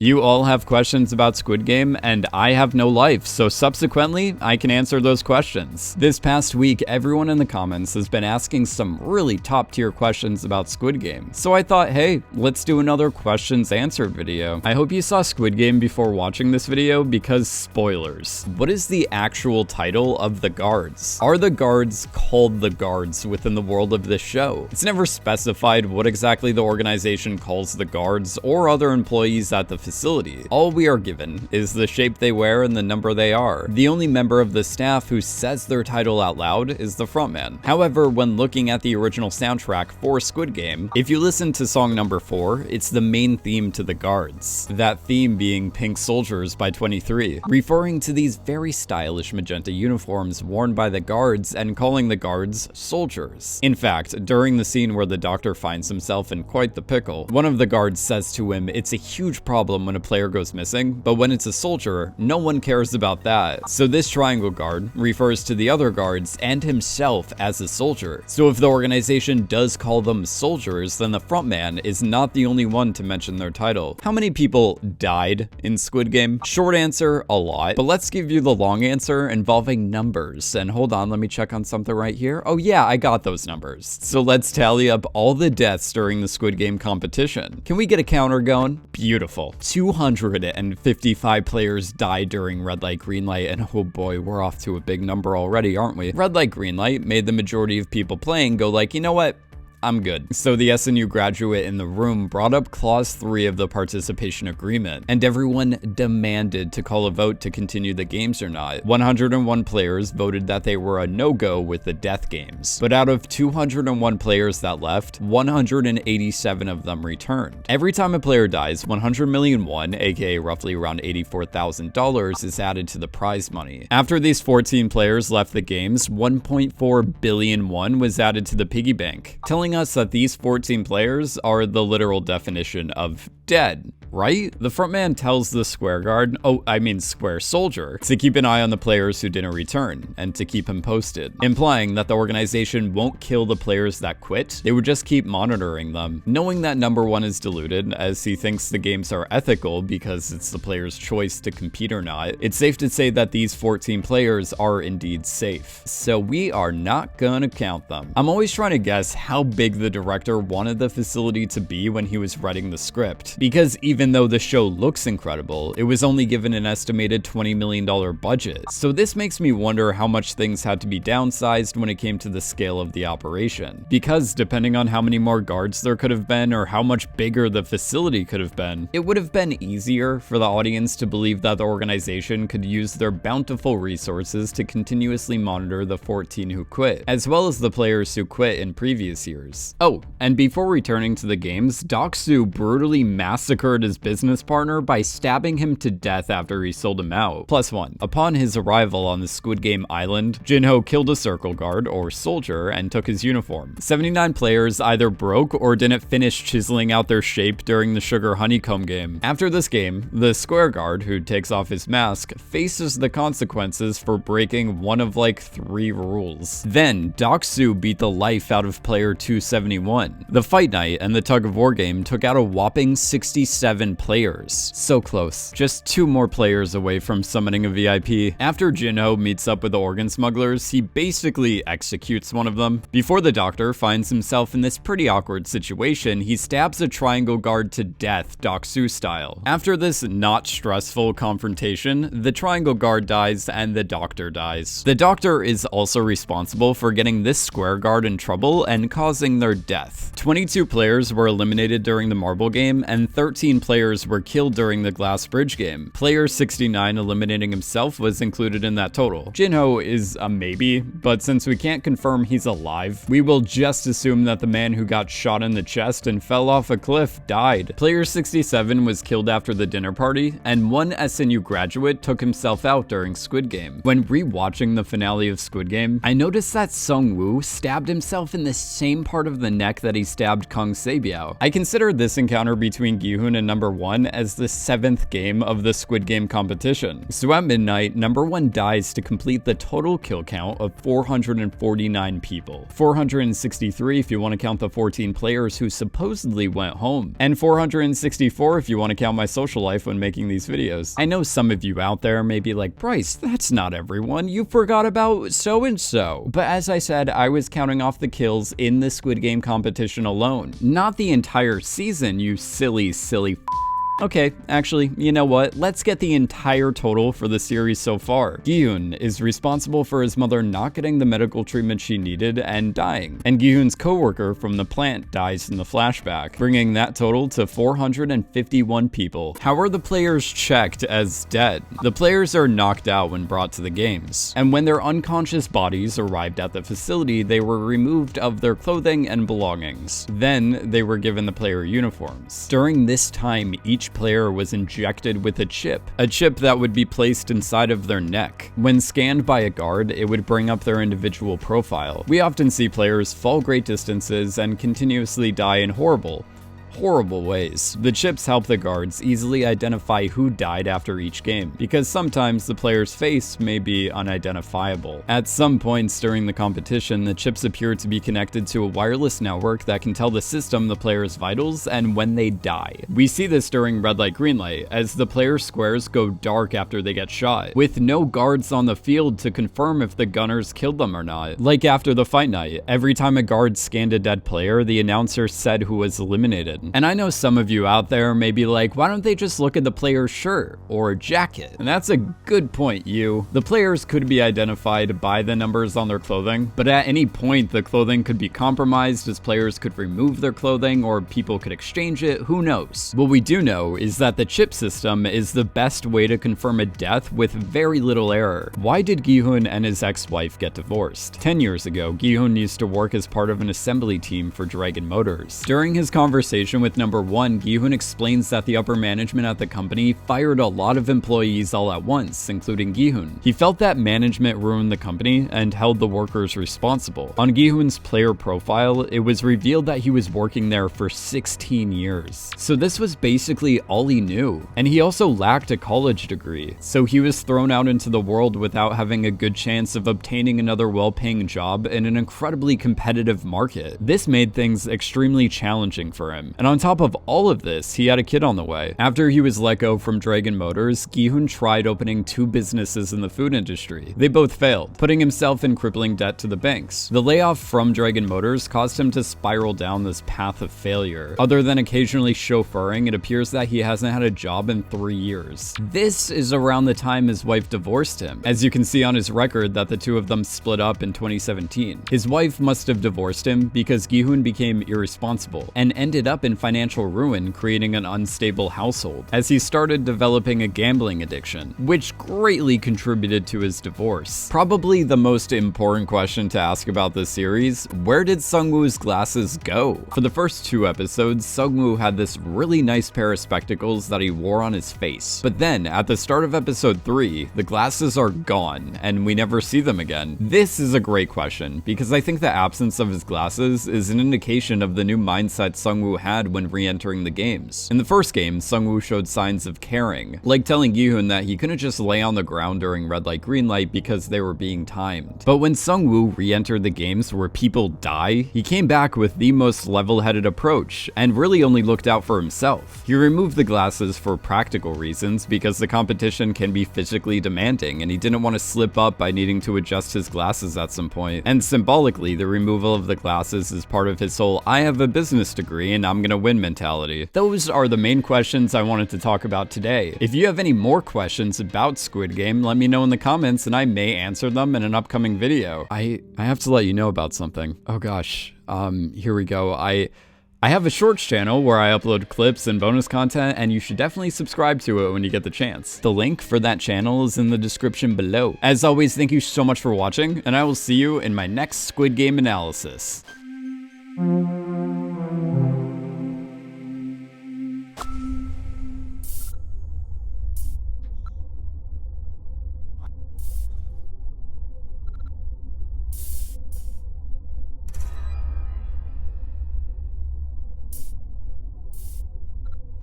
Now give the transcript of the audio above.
You all have questions about Squid Game, and I have no life, so subsequently, I can answer those questions. This past week, everyone in the comments has been asking some really top-tier questions about Squid Game, so I thought, hey, let's do another questions answered video. I hope you saw Squid Game before watching this video, because spoilers. What is the actual title of the guards? Are the guards called the guards within the world of this show? It's never specified what exactly the organization calls the guards or other employees at the facility. All we are given is the shape they wear and the number they are. The only member of the staff who says their title out loud is the frontman. However, when looking at the original soundtrack for Squid Game, if you listen to song number 4, it's the main theme to the guards. That theme being Pink Soldiers by 23, referring to these very stylish magenta uniforms worn by the guards and calling the guards soldiers. In fact, during the scene where the doctor finds himself in quite the pickle, one of the guards says to him, it's a huge problem when a player goes missing, but when it's a soldier, no one cares about that. So this triangle guard refers to the other guards and himself as a soldier. So if the organization does call them soldiers, then the frontman is not the only one to mention their title. How many people died in Squid Game? Short answer, a lot. But let's give you the long answer involving numbers. And hold on, let me check on something right here. Oh yeah, I got those numbers. So let's tally up all the deaths during the Squid Game competition. Can we get a counter going? Beautiful. 255 players died during red light, green light, and oh boy, we're off to a big number already, aren't we? Red light, green light made the majority of people playing go like, you know what? I'm good. So the SNU graduate in the room brought up clause 3 of the participation agreement, and everyone demanded to call a vote to continue the games or not. 101 players voted that they were a no-go with the death games, but out of 201 players that left, 187 of them returned. Every time a player dies, 100 million won, aka roughly around $84,000, is added to the prize money. After these 14 players left the games, 1.4 billion won was added to the piggy bank, telling us that these 14 players are the literal definition of dead, right? The frontman tells the square guard, square soldier, to keep an eye on the players who didn't return and to keep him posted, implying that the organization won't kill the players that quit, they would just keep monitoring them. Knowing that number 1 is deluded, as he thinks the games are ethical because it's the player's choice to compete or not, it's safe to say that these 14 players are indeed safe. So we are not gonna count them. I'm always trying to guess how big the director wanted the facility to be when he was writing the script, because even though the show looks incredible, it was only given an estimated $20 million budget. So this makes me wonder how much things had to be downsized when it came to the scale of the operation. Because depending on how many more guards there could have been or how much bigger the facility could have been, it would have been easier for the audience to believe that the organization could use their bountiful resources to continuously monitor the 14 who quit, as well as the players who quit in previous years. Oh, and before returning to the games, Doksu brutally massacred his business partner by stabbing him to death after he sold him out. +1. Upon his arrival on the Squid Game island, Gi-hun killed a circle guard, or soldier, and took his uniform. 79 players either broke or didn't finish chiseling out their shape during the sugar honeycomb game. After this game, the square guard, who takes off his mask, faces the consequences for breaking one of like 3 rules. Then, Doksu beat the life out of player 271. The fight night and the tug of war game took out a whopping 67 players. So close. Just 2 more players away from summoning a VIP. After Gi-hun meets up with the organ smugglers, he basically executes one of them. Before the doctor finds himself in this pretty awkward situation, he stabs a triangle guard to death, Doksu style. After this not stressful confrontation, the triangle guard dies and the doctor dies. The doctor is also responsible for getting this square guard in trouble and causing their death. 22 players were eliminated during the marble game and 13 players were killed during the glass bridge game. Player 69 eliminating himself was included in that total. Gi-hun is a maybe, but since we can't confirm he's alive, we will just assume that the man who got shot in the chest and fell off a cliff died. Player 67 was killed after the dinner party, and one SNU graduate took himself out during Squid Game. When re-watching the finale of Squid Game, I noticed that Sung-woo stabbed himself in the same part of the neck that he stabbed Kang Se-biao. I consider this encounter between Gi-hun and number number 1 as the 7th game of the Squid Game competition. So at midnight, number 1 dies to complete the total kill count of 449 people. 463 if you want to count the 14 players who supposedly went home, and 464 if you want to count my social life when making these videos. I know some of you out there may be like, Bryce, that's not everyone, you forgot about so-and-so. But as I said, I was counting off the kills in the Squid Game competition alone, not the entire season, you silly Okay, actually, you know what? Let's get the entire total for the series so far. Gi-hun is responsible for his mother not getting the medical treatment she needed and dying, and Gi-hun's co-worker from the plant dies in the flashback, bringing that total to 451 people. How are the players checked as dead? The players are knocked out when brought to the games, and when their unconscious bodies arrived at the facility, they were removed of their clothing and belongings. Then they were given the player uniforms. During this time, each player was injected with a chip that would be placed inside of their neck. When scanned by a guard, it would bring up their individual profile. We often see players fall great distances and continuously die in horrible ways. The chips help the guards easily identify who died after each game, because sometimes the player's face may be unidentifiable. At some points during the competition, the chips appear to be connected to a wireless network that can tell the system the player's vitals and when they die. We see this during red light, green light, as the player's squares go dark after they get shot, with no guards on the field to confirm if the gunners killed them or not. Like after the fight night, every time a guard scanned a dead player, the announcer said who was eliminated. And I know some of you out there may be like, why don't they just look at the player's shirt or jacket? And that's a good point, you. The players could be identified by the numbers on their clothing, but at any point the clothing could be compromised as players could remove their clothing or people could exchange it, who knows? What we do know is that the chip system is the best way to confirm a death with very little error. Why did Gi-hun and his ex-wife get divorced? 10 years ago, Gi-hun used to work as part of an assembly team for Dragon Motors. During his conversation with number 1, Gi-hun explains that the upper management at the company fired a lot of employees all at once, including Gi-hun. He felt that management ruined the company and held the workers responsible. On Gi-hun's player profile, it was revealed that he was working there for 16 years. So this was basically all he knew. And he also lacked a college degree, so he was thrown out into the world without having a good chance of obtaining another well-paying job in an incredibly competitive market. This made things extremely challenging for him. And on top of all of this, he had a kid on the way. After he was let go from Dragon Motors, Gi-hun tried opening 2 businesses in the food industry. They both failed, putting himself in crippling debt to the banks. The layoff from Dragon Motors caused him to spiral down this path of failure. Other than occasionally chauffeuring, it appears that he hasn't had a job in 3 years. This is around the time his wife divorced him, as you can see on his record that the two of them split up in 2017. His wife must have divorced him because Gi-hun became irresponsible and ended up in financial ruin, creating an unstable household, as he started developing a gambling addiction, which greatly contributed to his divorce. Probably the most important question to ask about this series, where did Sung-woo's glasses go? For the first 2 episodes, Sung-woo had this really nice pair of spectacles that he wore on his face. But then, at the start of episode 3, the glasses are gone, and we never see them again. This is a great question, because I think the absence of his glasses is an indication of the new mindset Sung-woo had when re-entering the games. In the first game, Sung-woo showed signs of caring, like telling Gi-hun that he couldn't just lay on the ground during red light, green light because they were being timed. But when Sung-woo re-entered the games where people die, he came back with the most level-headed approach, and really only looked out for himself. He removed the glasses for practical reasons because the competition can be physically demanding, and he didn't want to slip up by needing to adjust his glasses at some point. And symbolically, the removal of the glasses is part of his whole "I have a business degree and I'm gonna win" mentality. Those are the main questions I wanted to talk about today. If you have any more questions about Squid Game, let me know in the comments and I may answer them in an upcoming video. I have to let you know about something. Oh gosh, here we go. I have a shorts channel where I upload clips and bonus content, and you should definitely subscribe to it when you get the chance. The link for that channel is in the description below. As always, thank you so much for watching, and I will see you in my next Squid Game analysis.